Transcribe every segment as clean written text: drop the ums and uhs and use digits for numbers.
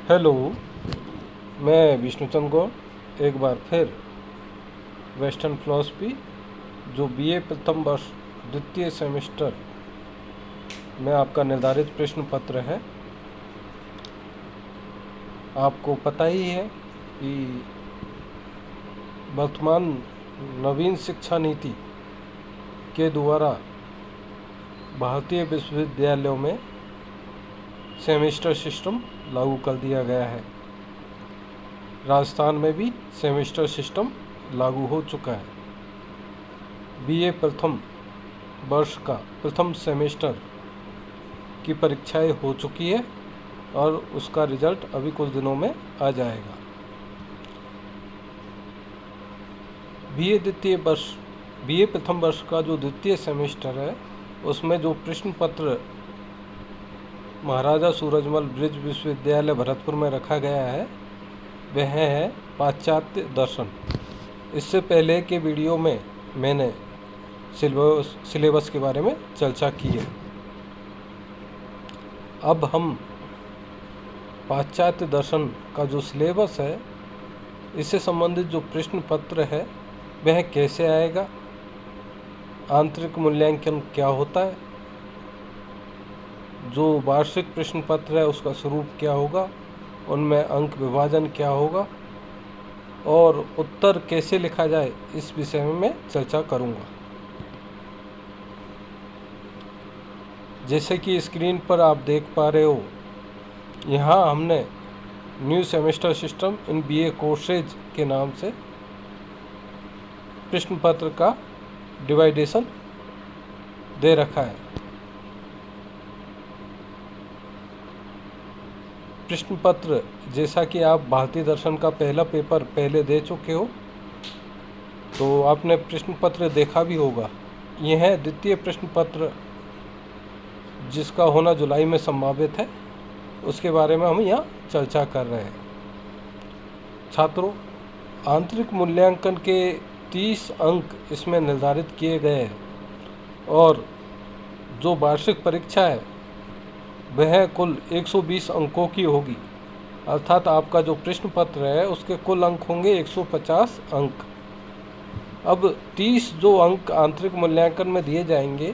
Hello, मैं विष्णुचंद्र गौड़ एक बार फिर वेस्टर्न फिलॉसफी जो बीए प्रथम वर्ष द्वितीय सेमेस्टर में आपका निर्धारित प्रश्न पत्र है। आपको पता ही है कि वर्तमान नवीन शिक्षा नीति के द्वारा भारतीय विश्वविद्यालयों में सेमेस्टर सिस्टम लागू कर दिया गया है। राजस्थान में भी सेमेस्टर सिस्टम लागू हो चुका है। बीए प्रथम वर्ष का प्रथम सेमेस्टर की परीक्षाएं हो चुकी है और उसका रिजल्ट अभी कुछ दिनों में आ जाएगा। बीए प्रथम वर्ष का जो द्वितीय सेमेस्टर है उसमें जो प्रश्न पत्र महाराजा सूरजमल ब्रिज विश्वविद्यालय भरतपुर में रखा गया है वह है पाश्चात्य दर्शन। इससे पहले के वीडियो में मैंने सिलेबस के बारे में चर्चा की है। अब हम पाश्चात्य दर्शन का जो सिलेबस है इससे संबंधित जो प्रश्न पत्र है वह कैसे आएगा, आंतरिक मूल्यांकन क्या होता है, जो वार्षिक प्रश्न पत्र है उसका स्वरूप क्या होगा, उनमें अंक विभाजन क्या होगा और उत्तर कैसे लिखा जाए, इस विषय में मैं चर्चा करूंगा। जैसे कि स्क्रीन पर आप देख पा रहे हो, यहाँ हमने new semester system in BA courses के नाम से प्रश्न पत्र का डिवाइडेशन दे रखा है। प्रश्न पत्र जैसा कि आप भारतीय दर्शन का पहला पेपर पहले दे चुके हो तो आपने प्रश्न पत्र देखा भी होगा। यह है द्वितीय प्रश्न पत्र जिसका होना जुलाई में संभावित है, उसके बारे में हम यहाँ चर्चा कर रहे हैं। छात्रों, आंतरिक मूल्यांकन के 30 अंक इसमें निर्धारित किए गए हैं और जो वार्षिक परीक्षा है वह कुल 120 अंकों की होगी, अर्थात आपका जो प्रश्न पत्र है उसके कुल अंक होंगे 150 अंक। अब 30 जो अंक आंतरिक मूल्यांकन में दिए जाएंगे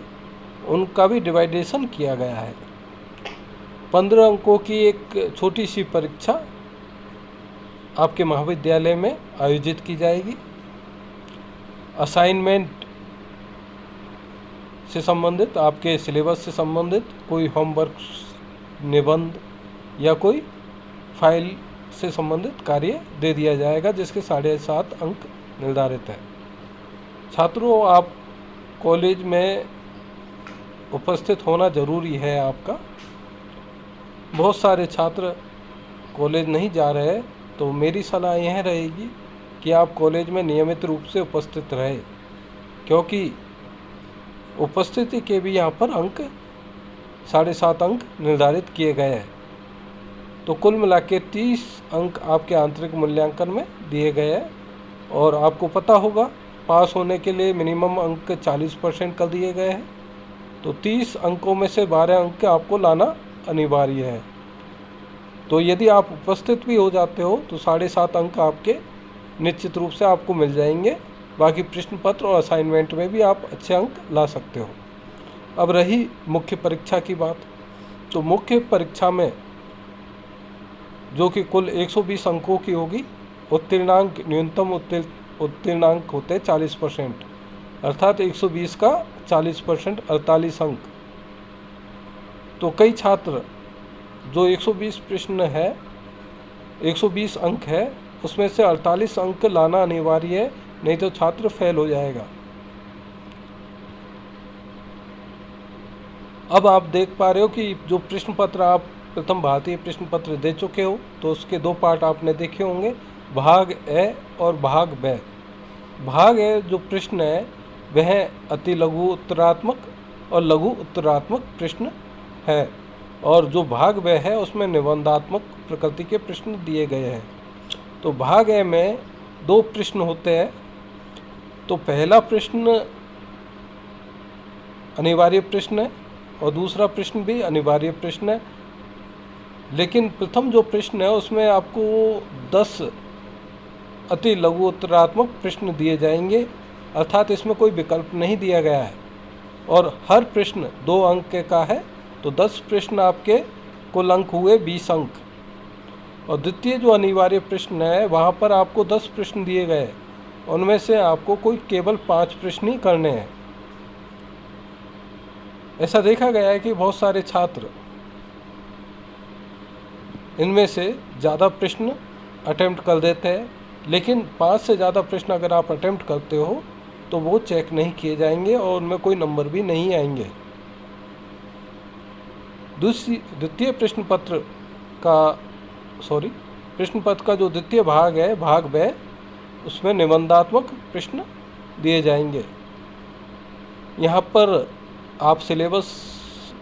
उनका भी डिवाइडेशन किया गया है। 15 अंकों की एक छोटी सी परीक्षा आपके महाविद्यालय में आयोजित की जाएगी। असाइनमेंट से संबंधित, आपके सिलेबस से संबंधित कोई होमवर्क, निबंध या कोई फाइल से संबंधित कार्य दे दिया जाएगा जिसके 7.5 अंक निर्धारित है। छात्रों, आप कॉलेज में उपस्थित होना जरूरी है आपका। बहुत सारे छात्र कॉलेज नहीं जा रहे तो मेरी सलाह यह रहेगी कि आप कॉलेज में नियमित रूप से उपस्थित रहे, क्योंकि उपस्थिति के भी यहाँ पर अंक 7.5 अंक निर्धारित किए गए हैं। तो कुल मिला के 30 अंक आपके आंतरिक मूल्यांकन में दिए गए हैं और आपको पता होगा पास होने के लिए मिनिमम अंक 40% कर दिए गए हैं। तो 30 अंकों में से 12 अंक आपको लाना अनिवार्य है। तो यदि आप उपस्थित भी हो जाते हो तो 7.5 अंक आपके निश्चित रूप से आपको मिल जाएंगे। बाकी प्रश्न पत्र और असाइनमेंट में भी आप अच्छे अंक ला सकते हो। अब रही मुख्य परीक्षा की बात, तो मुख्य परीक्षा में जो कि कुल 120 अंकों की होगी, उत्तीर्णांक न्यूनतम उत्तीर्णांक होते हैं 40%, अर्थात 120 का 40% 48 अंक। तो कई छात्र जो 120 प्रश्न है 120 अंक है उसमें से 48 अंक लाना अनिवार्य है, नहीं तो छात्र फेल हो जाएगा। अब आप देख पा रहे हो कि जो प्रश्न पत्र आप प्रथम भारतीय प्रश्न पत्र दे चुके हो तो उसके 2 पार्ट आपने देखे होंगे, भाग ए और भाग ब। भाग ए जो प्रश्न है वह अति लघु उत्तरात्मक और लघु उत्तरात्मक प्रश्न है और जो भाग ब है उसमें निबंधात्मक प्रकृति के प्रश्न दिए गए हैं। तो भाग ए में 2 प्रश्न होते हैं। तो पहला प्रश्न अनिवार्य प्रश्न है और दूसरा प्रश्न भी अनिवार्य प्रश्न है। लेकिन प्रथम जो प्रश्न है उसमें आपको 10 अति लघु उत्तरात्मक प्रश्न दिए जाएंगे, अर्थात इसमें कोई विकल्प नहीं दिया गया है और हर प्रश्न 2 अंक का है। तो 10 प्रश्न आपके कुल अंक हुए 20 अंक। और द्वितीय जो अनिवार्य प्रश्न है वहाँ पर आपको 10 प्रश्न दिए गए, उनमें से आपको कोई केवल 5 प्रश्न ही करने हैं। ऐसा देखा गया है कि बहुत सारे छात्र इनमें से ज़्यादा प्रश्न अटेम्प्ट कर देते हैं, लेकिन 5 से ज़्यादा प्रश्न अगर आप अटेम्प्ट करते हो तो वो चेक नहीं किए जाएंगे और उनमें कोई नंबर भी नहीं आएंगे। द्वितीय प्रश्न पत्र का जो द्वितीय भाग है, भाग ब, उसमें निबंधात्मक प्रश्न दिए जाएंगे। यहाँ पर आप सिलेबस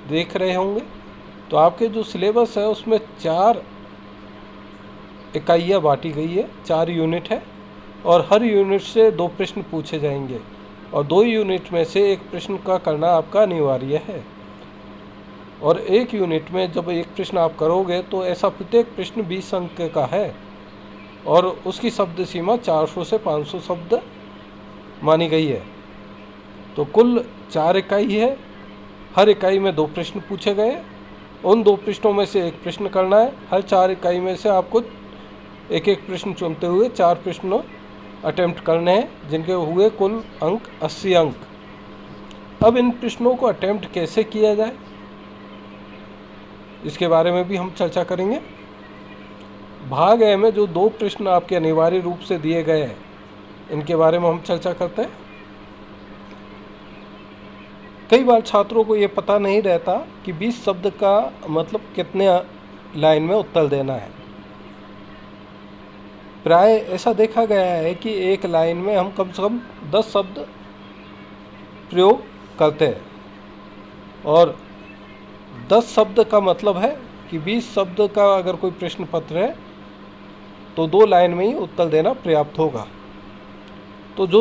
देख रहे होंगे, तो आपके जो सिलेबस है उसमें 4 इकाइयाँ बांटी गई है, 4 यूनिट है और हर यूनिट से 2 प्रश्न पूछे जाएंगे और 2 यूनिट में से एक प्रश्न का करना आपका अनिवार्य है। और एक यूनिट में जब एक प्रश्न आप करोगे तो ऐसा प्रत्येक प्रश्न 20 अंक का है और उसकी शब्द सीमा 400 से 500 शब्द मानी गई है। तो कुल 4 इकाई है, हर इकाई में 2 प्रश्न पूछे गए, उन 2 प्रश्नों में से एक प्रश्न करना है। हर 4 इकाई में से आपको एक एक प्रश्न चुनते हुए 4 प्रश्न अटेम्प्ट करने हैं, जिनके हुए कुल अंक 80 अंक। अब इन प्रश्नों को अटेम्प्ट कैसे किया जाए इसके बारे में भी हम चर्चा करेंगे। भाग ए में जो 2 प्रश्न आपके अनिवार्य रूप से दिए गए हैं, इनके बारे में हम चर्चा करते हैं। कई बार छात्रों को ये पता नहीं रहता कि 20 शब्द का मतलब कितने लाइन में उत्तर देना है। प्राय ऐसा देखा गया है कि एक लाइन में हम कम से कम 10 शब्द प्रयोग करते हैं और 10 शब्द का मतलब है कि 20 शब्द का अगर कोई प्रश्न पत्र है तो 2 लाइन में ही उत्तर देना पर्याप्त होगा। तो जो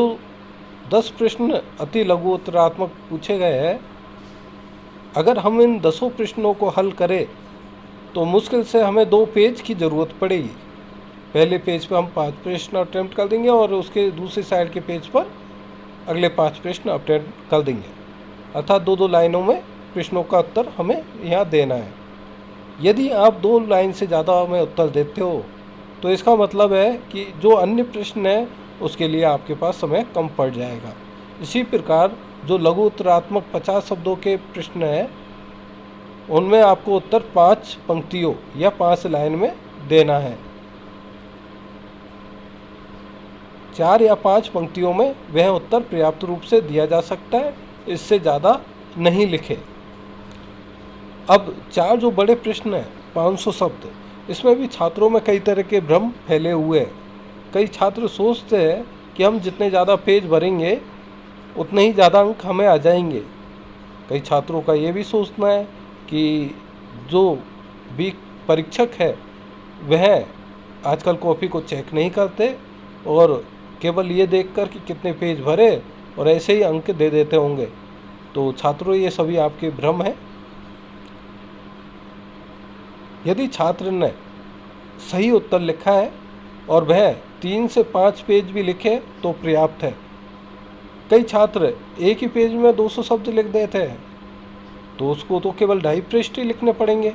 10 प्रश्न अति लघु उत्तरात्मक पूछे गए हैं, अगर हम इन 10 प्रश्नों को हल करें तो मुश्किल से हमें 2 पेज की ज़रूरत पड़ेगी। पहले पेज पर हम 5 प्रश्न अटेम्प्ट कर देंगे और उसके दूसरी साइड के पेज पर अगले 5 प्रश्न अटेम्प्ट कर देंगे, अर्थात 2-2 लाइनों में प्रश्नों का उत्तर हमें यहाँ देना है। यदि आप 2 लाइन से ज़्यादा में उत्तर देते हो तो इसका मतलब है कि जो अन्य प्रश्न है उसके लिए आपके पास समय कम पड़ जाएगा। इसी प्रकार जो लघु उत्तरात्मक 50 शब्दों के प्रश्न हैं, उनमें आपको उत्तर 5 पंक्तियों या 5 लाइन में देना है। 4 या 5 पंक्तियों में वह उत्तर पर्याप्त रूप से दिया जा सकता है, इससे ज़्यादा नहीं लिखे। अब 4 जो बड़े प्रश्न हैं 500 शब्द, इसमें भी छात्रों में कई तरह के भ्रम फैले हुए हैं। कई छात्र सोचते हैं कि हम जितने ज़्यादा पेज भरेंगे उतने ही ज़्यादा अंक हमें आ जाएंगे। कई छात्रों का ये भी सोचना है कि जो भी परीक्षक है वह आजकल कॉपी को चेक नहीं करते और केवल ये देखकर कि कितने पेज भरे और ऐसे ही अंक दे देते होंगे। तो छात्रों, ये सभी आपके भ्रम है। यदि छात्र ने सही उत्तर लिखा है और वह 3 से 5 पेज भी लिखे तो पर्याप्त है। कई छात्र एक ही पेज में 200 शब्द लिख देते हैं, तो उसको तो केवल 2.5 पृष्ठ ही लिखने पड़ेंगे।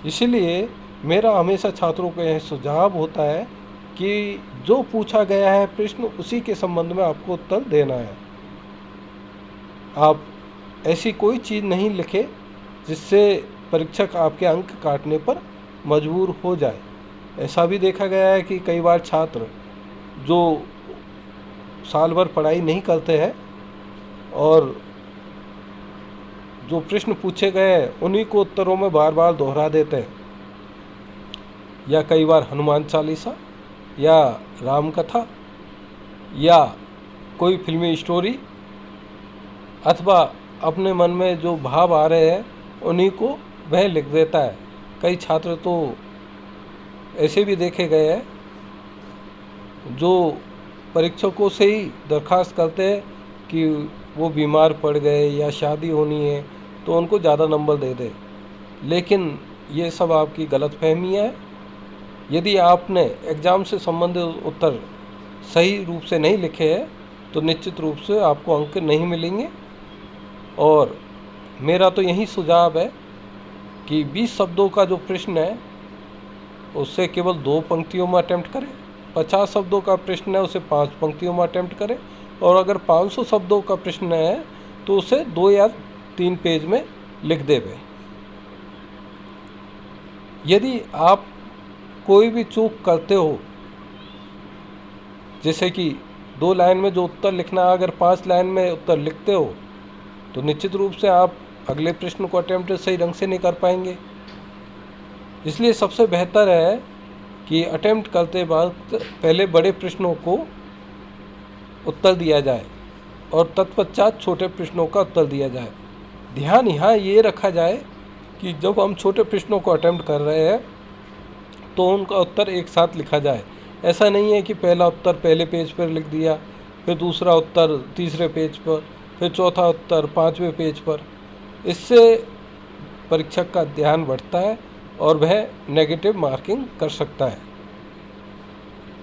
इसलिए मेरा हमेशा छात्रों को यह सुझाव होता है कि जो पूछा गया है प्रश्न, उसी के संबंध में आपको उत्तर देना है। आप ऐसी कोई चीज़ नहीं लिखे जिससे परीक्षक आपके अंक काटने पर मजबूर हो जाए। ऐसा भी देखा गया है कि कई बार छात्र जो साल भर पढ़ाई नहीं करते हैं और जो प्रश्न पूछे गए उन्हीं को उत्तरों में बार बार दोहरा देते हैं, या कई बार हनुमान चालीसा या राम कथा या कोई फिल्मी स्टोरी अथवा अपने मन में जो भाव आ रहे हैं उन्हीं को वह लिख देता है। कई छात्र तो ऐसे भी देखे गए हैं जो परीक्षकों से ही दरखास्त करते हैं कि वो बीमार पड़ गए या शादी होनी है तो उनको ज़्यादा नंबर दे दे। लेकिन ये सब आपकी गलतफहमी है। यदि आपने एग्ज़ाम से संबंधित उत्तर सही रूप से नहीं लिखे हैं तो निश्चित रूप से आपको अंक नहीं मिलेंगे। और मेरा तो यही सुझाव है कि 20 शब्दों का जो प्रश्न है उससे केवल 2 पंक्तियों में अटेम्प्ट करें, 50 शब्दों का प्रश्न है उसे 5 पंक्तियों में अटेम्प्ट करें, और अगर 500 शब्दों का प्रश्न है तो उसे 2 या 3 पेज में लिख देवे। यदि आप कोई भी चूक करते हो, जैसे कि 2 लाइन में जो उत्तर लिखना है अगर 5 लाइन में उत्तर लिखते हो तो निश्चित रूप से आप अगले प्रश्न को अटेम्प्ट सही ढंग से नहीं कर पाएंगे। इसलिए सबसे बेहतर है कि अटेम्प्ट करते वक्त पहले बड़े प्रश्नों को उत्तर दिया जाए और तत्पश्चात छोटे प्रश्नों का उत्तर दिया जाए। ध्यान यहाँ ये रखा जाए कि जब हम छोटे प्रश्नों को अटेम्प्ट कर रहे हैं तो उनका उत्तर एक साथ लिखा जाए। ऐसा नहीं है कि पहला उत्तर पहले पेज पर लिख दिया, फिर दूसरा उत्तर तीसरे पेज पर, फिर चौथा उत्तर 5वें पेज पर। इससे परीक्षक का ध्यान बढ़ता है और वह नेगेटिव मार्किंग कर सकता है।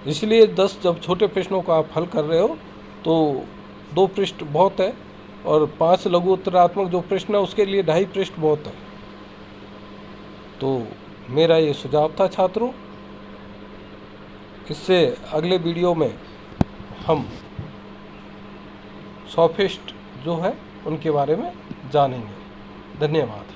इसलिए 10 जब छोटे प्रश्नों को आप हल कर रहे हो तो 2 पृष्ठ बहुत है, और 5 लघु उत्तरात्मक जो प्रश्न है उसके लिए 2.5 पृष्ठ बहुत है। तो मेरा ये सुझाव था छात्रों। इससे अगले वीडियो में हम सॉफिस्ट जो है उनके बारे में जानेंगे। धन्यवाद।